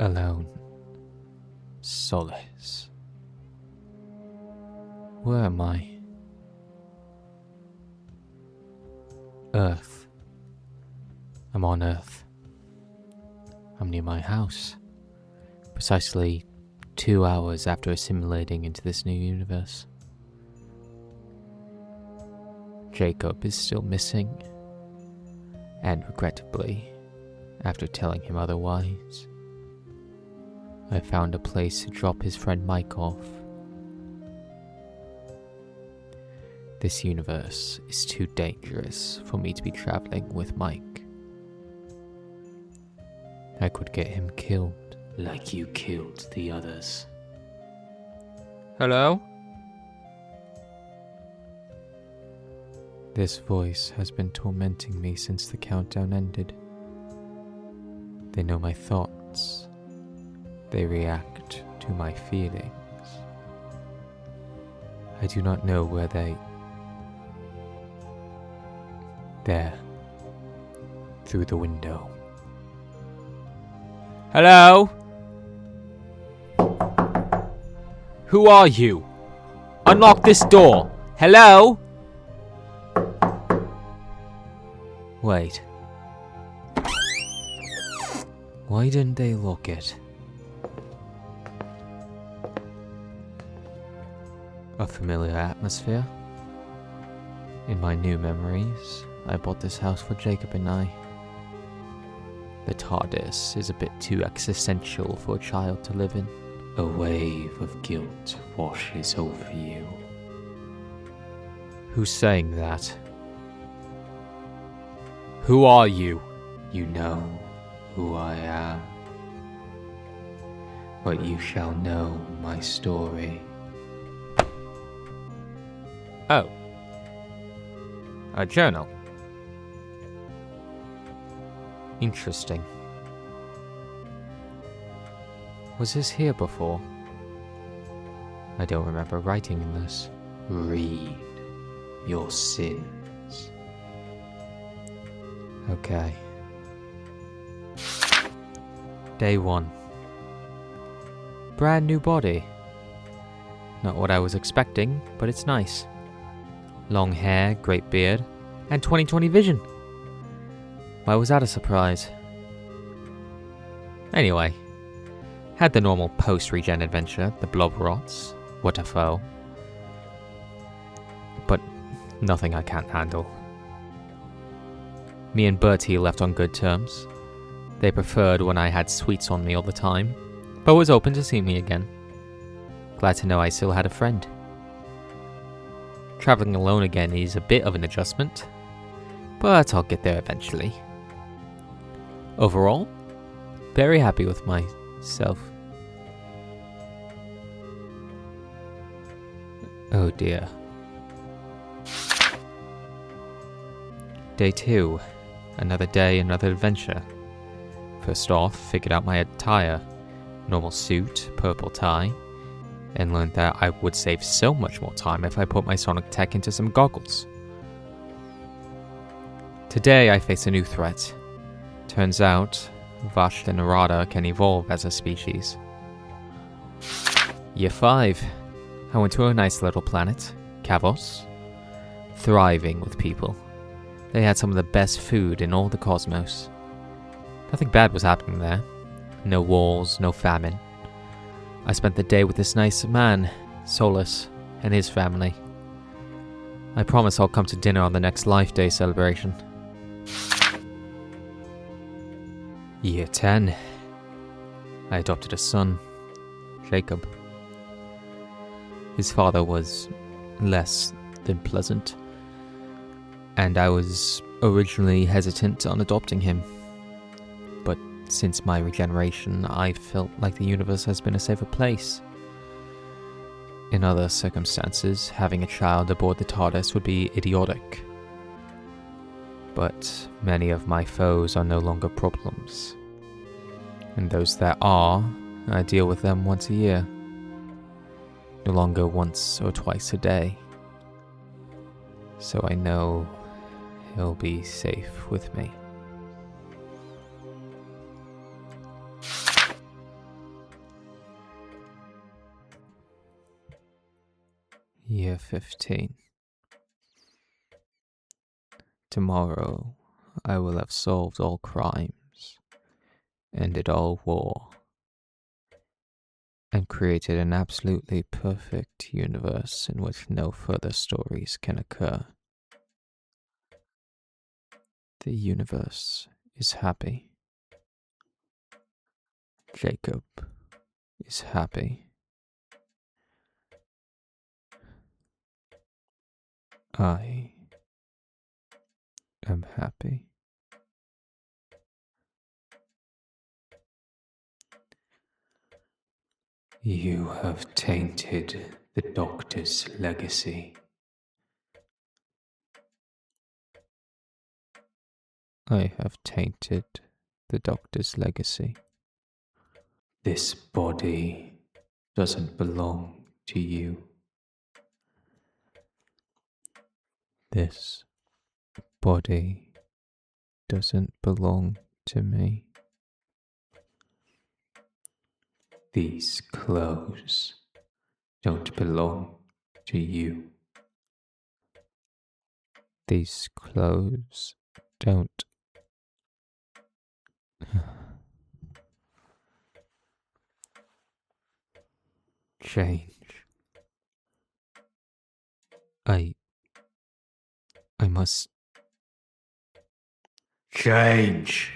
Alone. Solace. Where am I? Earth. I'm on Earth. I'm near my house. Precisely 2 hours after assimilating into this new universe. Jacob is still missing. And regrettably, after telling him otherwise, I found a place to drop his friend Mike off. This universe is too dangerous for me to be traveling with Mike. I could get him killed. Like you killed the others. Hello? This voice has been tormenting me since the countdown ended. They know my thoughts. They react to my feelings. I do not know where they... There. Through the window. Hello? Who are you? Unlock this door. Hello? Wait. Why didn't they lock it? A familiar atmosphere. In my new memories, I bought this house for Jacob and I. The TARDIS is a bit too existential for a child to live in. A wave of guilt washes over you. Who's saying that? Who are you? You know who I am. But you shall know my story. Oh. A journal. Interesting. Was this here before? I don't remember writing in this. Read your sins. Okay. Day 1. Brand new body. Not what I was expecting, but it's nice. Long hair, great beard, and 20/20 vision. Why was that a surprise? Anyway, had the normal post-regen adventure, the blob rots, what a foe. But nothing I can't handle. Me and Bertie left on good terms. They preferred when I had sweets on me all the time, but was open to seeing me again. Glad to know I still had a friend. Traveling alone again is a bit of an adjustment, but I'll get there eventually. Overall, very happy with myself. Oh dear. Day 2. Another day, another adventure. First off, figured out my attire. Normal suit, purple tie, and learned that I would save so much more time if I put my sonic tech into some goggles. Today I face a new threat. Turns out, Vashta and Narada can evolve as a species. Year 5. I went to a nice little planet, Kavos. Thriving with people. They had some of the best food in all the cosmos. Nothing bad was happening there. No wars, no famine. I spent the day with this nice man, Solus, and his family. I promise I'll come to dinner on the next Life Day celebration. Year 10. I adopted a son, Jacob. His father was less than pleasant, and I was originally hesitant on adopting him. But since my regeneration, I felt like the universe has been a safer place. In other circumstances, having a child aboard the TARDIS would be idiotic. But many of my foes are no longer problems. And those that are, I deal with them once a year. No longer once or twice a day. So I know he'll be safe with me. Year 15. Tomorrow I will have solved all crimes, ended all war, and created an absolutely perfect universe in which no further stories can occur. The universe is happy. Jacob is happy. I am happy. You have tainted the Doctor's legacy. I have tainted the Doctor's legacy. This body doesn't belong to you. This body doesn't belong to me. These clothes don't belong to you. These clothes don't. Change. I must change.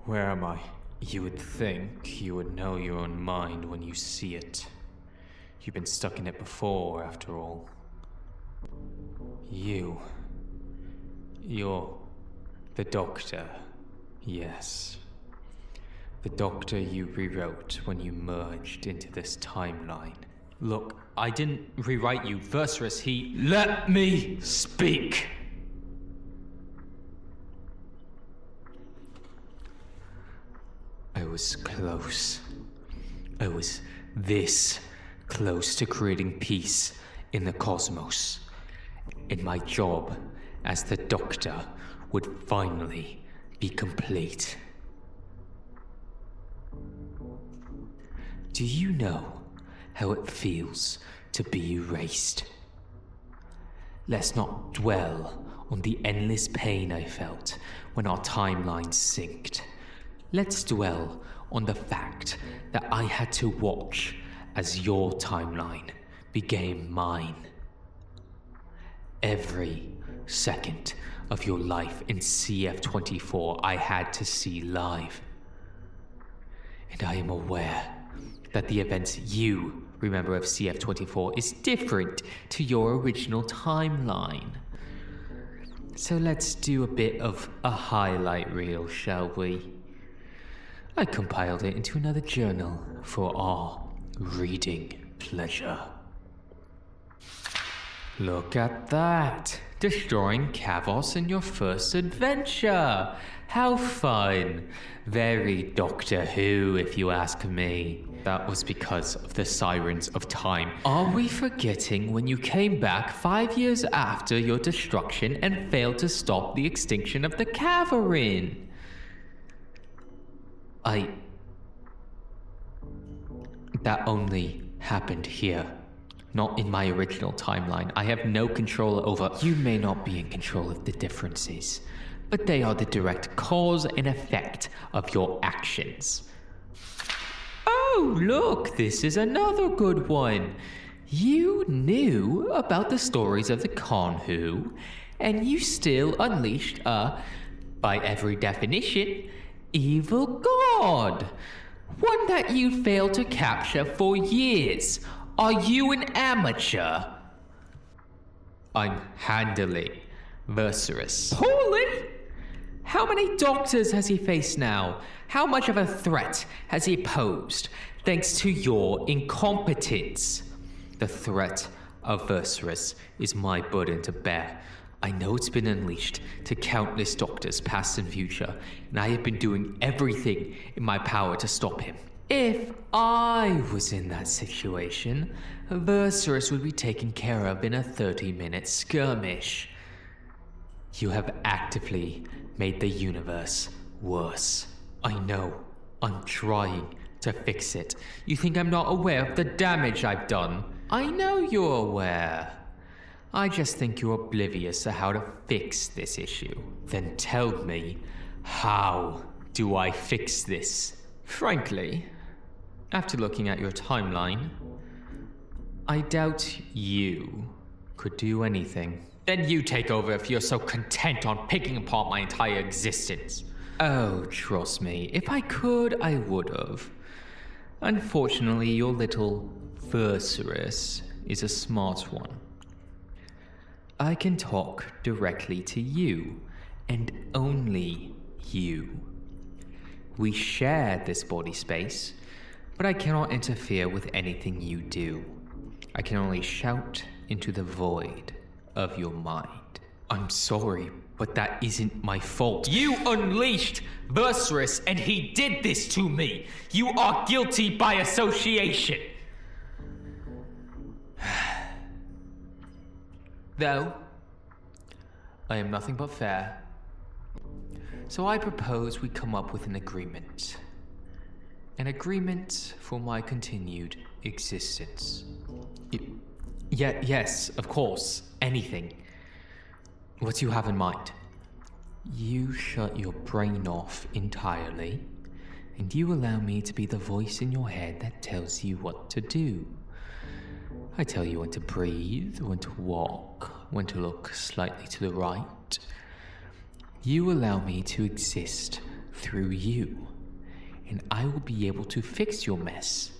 Where am I? You would think you would know your own mind when you see it. You've been stuck in it before, after all. You're the Doctor, yes. The Doctor you rewrote when you merged into this timeline. Look, I didn't rewrite you, Vercerus, he— Let me speak! I was close. I was this close to creating peace in the cosmos. And my job as the Doctor would finally be complete. Do you know how it feels to be erased? Let's not dwell on the endless pain I felt when our timelines synced. Let's dwell on the fact that I had to watch as your timeline became mine. Every second of your life in CF24 I had to see live. And I am aware that the events you remember of CF24 is different to your original timeline. So let's do a bit of a highlight reel, shall we? I compiled it into another journal for our reading pleasure. Look at that! Destroying Kavos in your first adventure! How fun! Very Doctor Who, if you ask me. That was because of the Sirens of Time. Are we forgetting when you came back 5 years after your destruction and failed to stop the extinction of the Cavern? That only happened here. Not in my original timeline. I have no control over— You may not be in control of the differences, but they are the direct cause and effect of your actions. Oh, look, this is another good one. You knew about the stories of the Conhu, and you still unleashed a, by every definition, evil god. One that you failed to capture for years. Are you an amateur? I'm handling Vercerus. Poorly? How many Doctors has he faced now? How much of a threat has he posed, thanks to your incompetence? The threat of Vercerus is my burden to bear. I know it's been unleashed to countless Doctors, past and future, and I have been doing everything in my power to stop him. If I was in that situation, Vercerus would be taken care of in a 30-minute skirmish. You have actively made the universe worse. I know. I'm trying to fix it. You think I'm not aware of the damage I've done? I know you're aware. I just think you're oblivious to how to fix this issue. Then tell me, how do I fix this? Frankly, after looking at your timeline, I doubt you could do anything. Then you take over if you're so content on picking apart my entire existence. Oh, trust me, if I could, I would've. Unfortunately, your little Vercerus is a smart one. I can talk directly to you, and only you. We share this body space, but I cannot interfere with anything you do. I can only shout into the void of your mind. I'm sorry, but that isn't my fault. You unleashed Vercerus, and he did this to me. You are guilty by association. Though I am nothing but fair, so I propose we come up with an agreement. An agreement for my continued existence. Yes, of course, anything. What do you have in mind? You shut your brain off entirely, and you allow me to be the voice in your head that tells you what to do. I tell you when to breathe, when to walk, when to look slightly to the right. You allow me to exist through you, and I will be able to fix your mess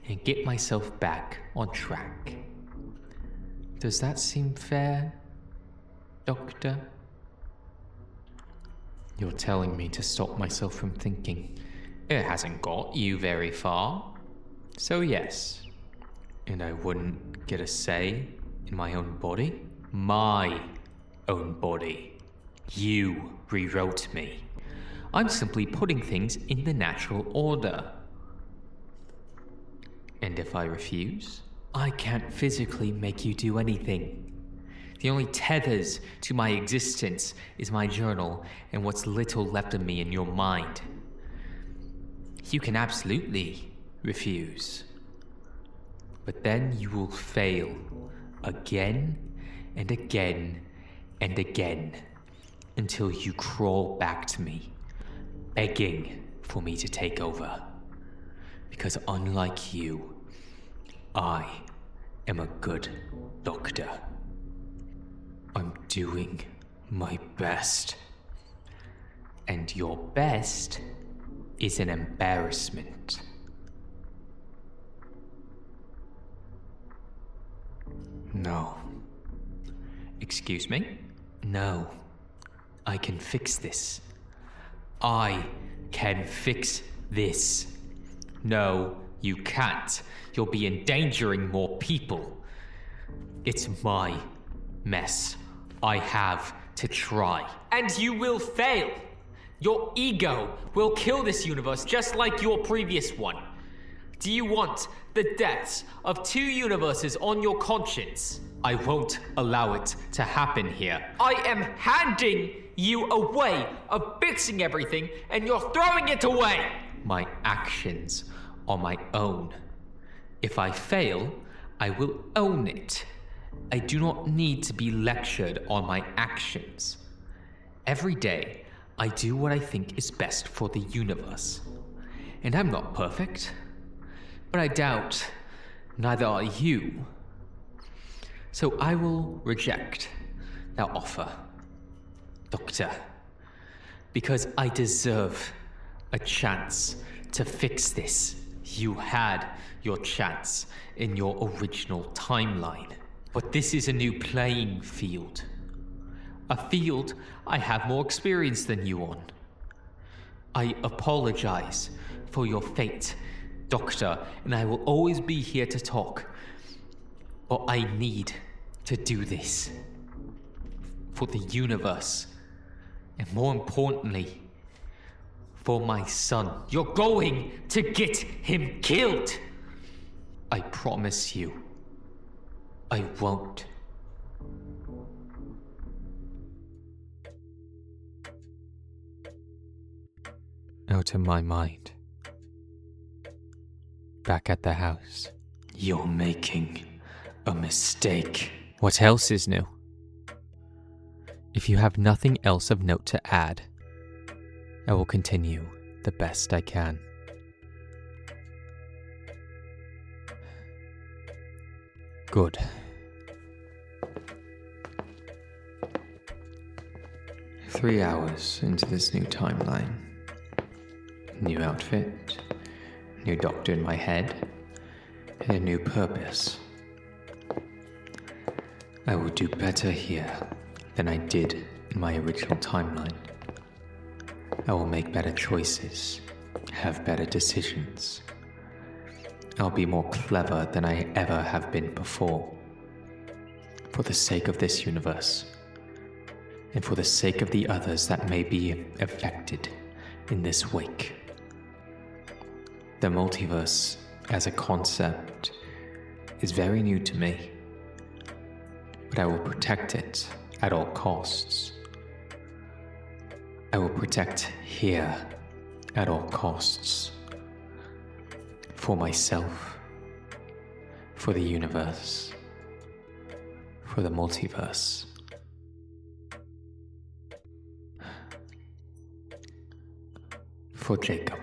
and get myself back on track. Does that seem fair, Doctor? You're telling me to stop myself from thinking. It hasn't got you very far. So yes. And I wouldn't get a say in my own body? My own body. You rewrote me. I'm simply putting things in the natural order. And if I refuse, I can't physically make you do anything. The only tethers to my existence is my journal and what's little left of me in your mind. You can absolutely refuse. But then you will fail again and again and again until you crawl back to me, begging for me to take over. Because unlike you, I am a good doctor. I'm doing my best. And your best is an embarrassment. No. Excuse me? No. I can fix this. I can fix this. No, you can't. You'll be endangering more people. It's my mess. I have to try. And you will fail. Your ego will kill this universe just like your previous one. Do you want the deaths of 2 universes on your conscience? I won't allow it to happen here. I am handing you a way of fixing everything, and you're throwing it away. My actions are my own. If I fail, I will own it. I do not need to be lectured on my actions. Every day, I do what I think is best for the universe. And I'm not perfect. But I doubt neither are you. So I will reject that offer, Doctor, because I deserve a chance to fix this. You had your chance in your original timeline, but this is a new playing field. A field I have more experience than you on. I apologize for your fate, Doctor, and I will always be here to talk. But I need to do this. For the universe. And more importantly, for my son. You're going to get him killed. I promise you, I won't. Out of my mind. Back at the house. You're making a mistake. What else is new? If you have nothing else of note to add, I will continue the best I can. Good. Three hours into this new timeline. New outfit, new doctor in my head, and a new purpose. I will do better here than I did in my original timeline. I will make better choices, have better decisions. I'll be more clever than I ever have been before. For the sake of this universe, and for the sake of the others that may be affected in this wake. The multiverse as a concept is very new to me, but I will protect it at all costs. I will protect here at all costs. For myself, for the universe, for the multiverse. For Jacob.